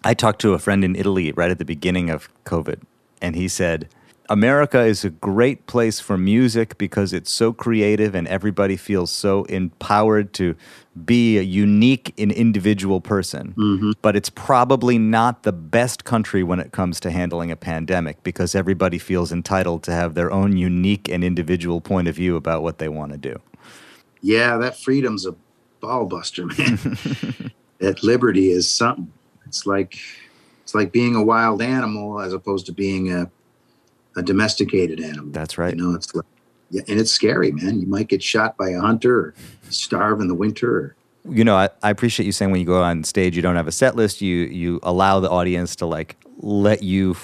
I talked to a friend in Italy right at the beginning of COVID, and he said, America is a great place for music because it's so creative and everybody feels so empowered to be a unique and individual person. Mm-hmm. But it's probably not the best country when it comes to handling a pandemic because everybody feels entitled to have their own unique and individual point of view about what they want to do. Yeah, that freedom's a ball buster, man. That liberty is something. It's like being a wild animal as opposed to being a domesticated animal. That's right. You know, it's like, yeah, and it's scary, man. You might get shot by a hunter or starve in the winter. You know, I appreciate you saying when you go on stage, you don't have a set list. You allow the audience to like let you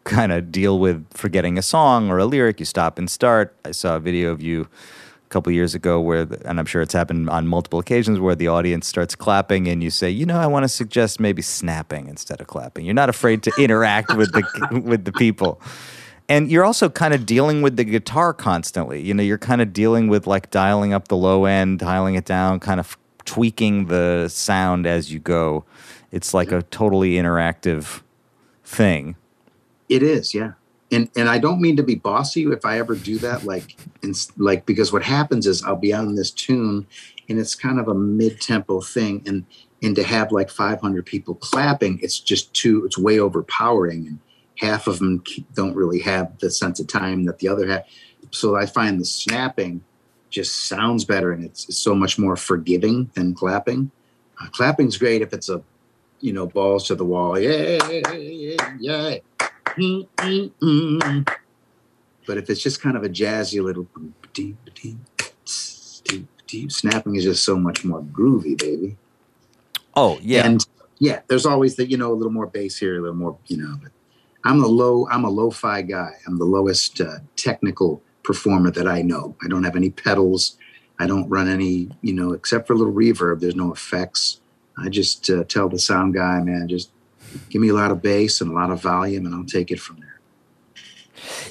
kind of deal with forgetting a song or a lyric. You stop and start. I saw a video of you a couple of years ago where, and I'm sure it's happened on multiple occasions, where the audience starts clapping and you say, you know, I want to suggest maybe snapping instead of clapping. You're not afraid to interact with the people. And you're also kind of dealing with the guitar constantly. You know, you're kind of dealing with like dialing up the low end, dialing it down, kind of tweaking the sound as you go. It's like a totally interactive thing. It is, yeah. And I don't mean to be bossy if I ever do that, because what happens is I'll be on this tune and it's kind of a mid-tempo thing, and to have like 500 people clapping, it's way overpowering, and half of them don't really have the sense of time that the other have. So I find the snapping just sounds better, and it's so much more forgiving than clapping. Clapping's great if it's a, you know, balls to the wall, yeah. But if it's just kind of a jazzy little snapping is just so much more groovy, baby. Oh yeah. And yeah, there's always the, you know, a little more bass here, a little more, you know, but I'm a lo-fi guy. I'm the lowest technical performer that I know. I don't have any pedals. I don't run any, you know, except for a little reverb. There's no effects. I just tell the sound guy, man, just give me a lot of bass and a lot of volume, and I'll take it from there.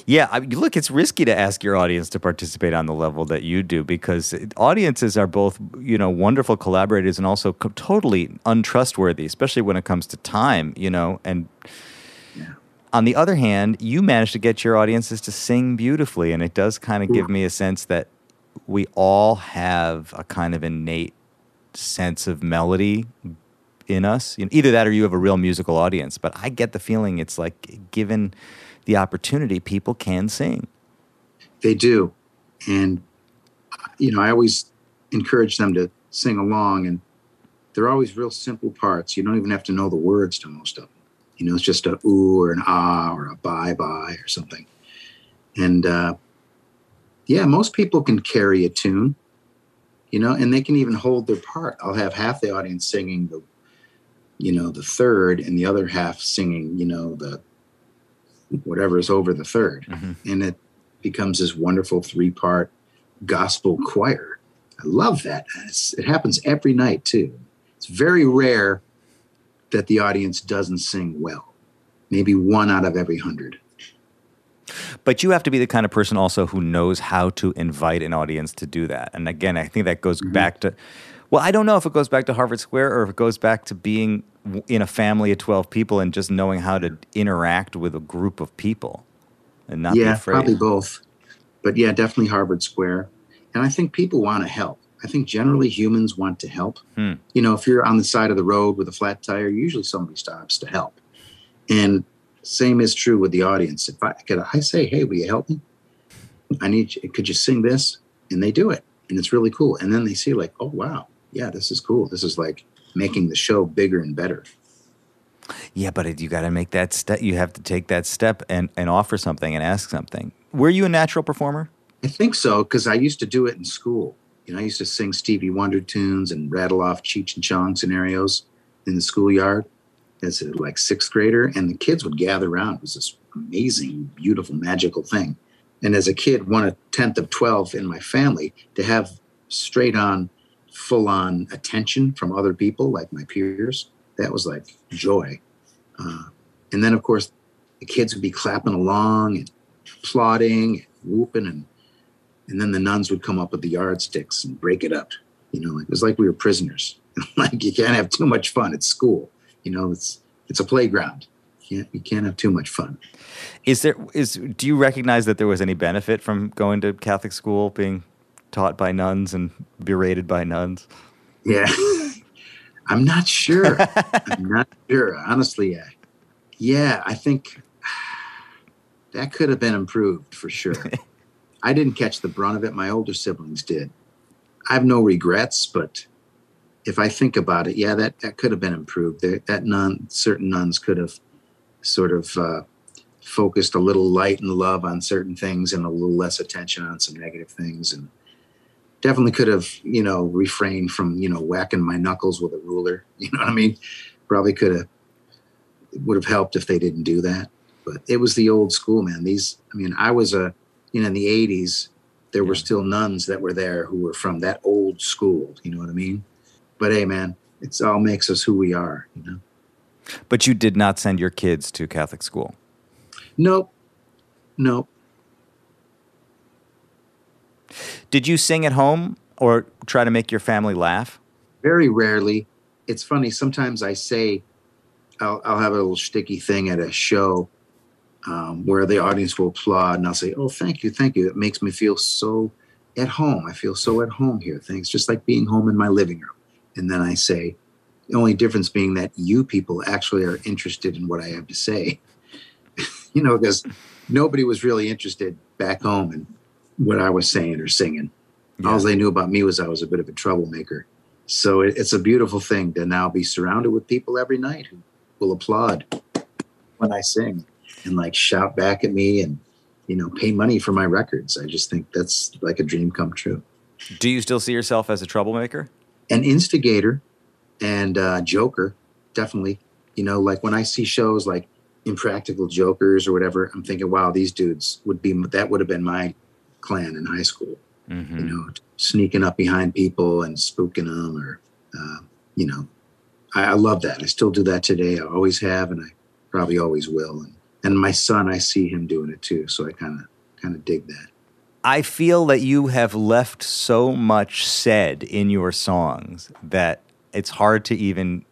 Yeah, look, it's risky to ask your audience to participate on the level that you do, because audiences are both, you know, wonderful collaborators and also totally untrustworthy, especially when it comes to time, you know. And on the other hand, you manage to get your audiences to sing beautifully, and it does kind of give me a sense that we all have a kind of innate sense of melody in us. You know, either that or you have a real musical audience. But I get the feeling it's like, given the opportunity, people can sing. They do. And, you know, I always encourage them to sing along, and they're always real simple parts. You don't even have to know the words to most of them. You know, it's just a ooh or an ah or a bye-bye or something. And, yeah, most people can carry a tune, you know, and they can even hold their part. I'll have half the audience singing the third, and the other half singing, you know, the whatever is over the third. Mm-hmm. And it becomes this wonderful 3-part gospel choir. I love that. It happens every night too. It's very rare that the audience doesn't sing well. Maybe 1 out of every 100. But you have to be the kind of person also who knows how to invite an audience to do that. And again, I think that goes back to, well, I don't know if it goes back to Harvard Square or if it goes back to being in a family of 12 people and just knowing how to interact with a group of people and not be afraid. Yeah, probably both. But yeah, definitely Harvard Square. And I think people want to help. I think generally humans want to help. You know, if you're on the side of the road with a flat tire, usually somebody stops to help. And same is true with the audience. If I say, hey, will you help me? Could you sing this? And they do it. And it's really cool. And then they see like, oh, wow, yeah, this is cool. This is like making the show bigger and better. Yeah, but you got to make that step. You have to take that step and offer something and ask something. Were you a natural performer? I think so, because I used to do it in school. You know, I used to sing Stevie Wonder tunes and rattle off Cheech and Chong scenarios in the schoolyard as a like sixth grader. And the kids would gather around. It was this amazing, beautiful, magical thing. And as a kid, 1/10 of 12 in my family, to have straight on, full on attention from other people, like my peers, that was like joy. And then, of course, the kids would be clapping along and applauding, and whooping, and then the nuns would come up with the yardsticks and break it up. You know, it was like we were prisoners. Like, you can't have too much fun at school. You know, it's a playground. You can't have too much fun. Do you recognize that there was any benefit from going to Catholic school, being taught by nuns and berated by nuns? Yeah. I'm not sure. Honestly, yeah, I think that could have been improved for sure. I didn't catch the brunt of it. My older siblings did. I have no regrets, but if I think about it, yeah, that could have been improved. Certain nuns could have sort of focused a little light and love on certain things and a little less attention on some negative things, and definitely could have, refrained from, whacking my knuckles with a ruler. You know what I mean? Probably would have helped if they didn't do that. But it was the old school, man. I was in the 80s, there were still nuns that were there who were from that old school. You know what I mean? But hey, man, it's all makes us who we are, But you did not send your kids to Catholic school? Nope. Did you sing at home or try to make your family laugh? Very rarely. It's funny. Sometimes I say, I'll have a little sticky thing at a show where the audience will applaud, and I'll say, oh, thank you. It makes me feel so at home. I feel so at home here. Thanks. Just like being home in my living room. And then I say, the only difference being that you people actually are interested in what I have to say. Because nobody was really interested back home in what I was saying or singing. Yeah. All they knew about me was I was a bit of a troublemaker. So it's a beautiful thing to now be surrounded with people every night who will applaud when I sing and like shout back at me and, pay money for my records. I just think that's like a dream come true. Do you still see yourself as a troublemaker? An instigator and joker, definitely. Like when I see shows like Impractical Jokers or whatever, I'm thinking, wow, these dudes would have been my clan in high school. Mm-hmm. Sneaking up behind people and spooking them, or I love that. I still do that today. I always have, and I probably always will. And my son, I see him doing it too, so I kind of dig that. I feel that you have left so much said in your songs that it's hard to even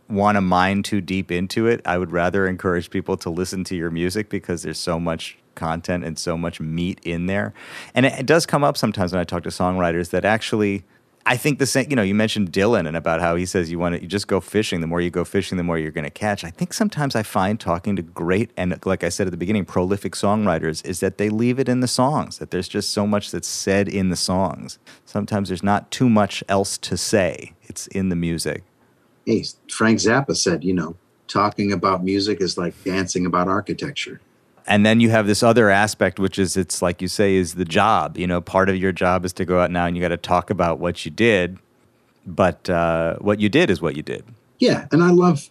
want to mine too deep into it. I would rather encourage people to listen to your music because there's so much content and so much meat in there. And it does come up sometimes when I talk to songwriters that actually, I think the same, you mentioned Dylan and about how he says you just go fishing. The more you go fishing, the more you're going to catch. I think sometimes I find talking to great, and like I said at the beginning, prolific songwriters is that they leave it in the songs, that there's just so much that's said in the songs. Sometimes there's not too much else to say. It's in the music. Hey, Frank Zappa said, talking about music is like dancing about architecture. And then you have this other aspect, which is, it's like you say, is the job. Part of your job is to go out now and you got to talk about what you did. But what you did is what you did. Yeah. And I love,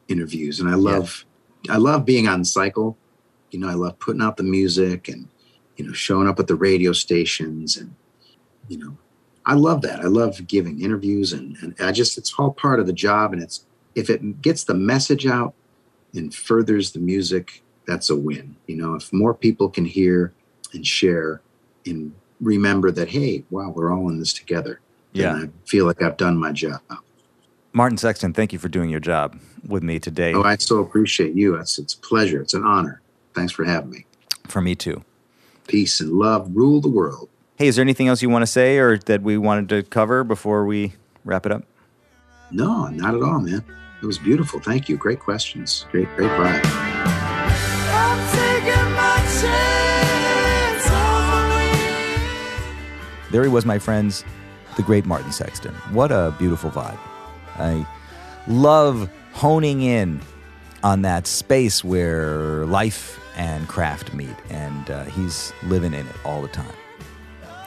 interviews, and I love being on cycle. I love putting out the music and, showing up at the radio stations. And, I love that. I love giving interviews and it's all part of the job. And if it gets the message out and furthers the music, that's a win. If more people can hear and share and remember that, hey, wow, we're all in this together. Yeah. I feel like I've done my job. Martin Sexton, thank you for doing your job with me today. Oh, I so appreciate you. It's a pleasure. It's an honor. Thanks for having me. For me too. Peace and love rule the world. Hey, is there anything else you want to say or that we wanted to cover before we wrap it up? No, not at all, man. It was beautiful. Thank you. Great questions. Great vibe. There he was, my friends, the great Martin Sexton. What a beautiful vibe. I love honing in on that space where life and craft meet, and he's living in it all the time.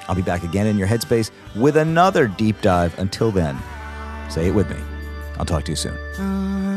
I'll be back again in your headspace with another deep dive. Until then, say it with me. I'll talk to you soon.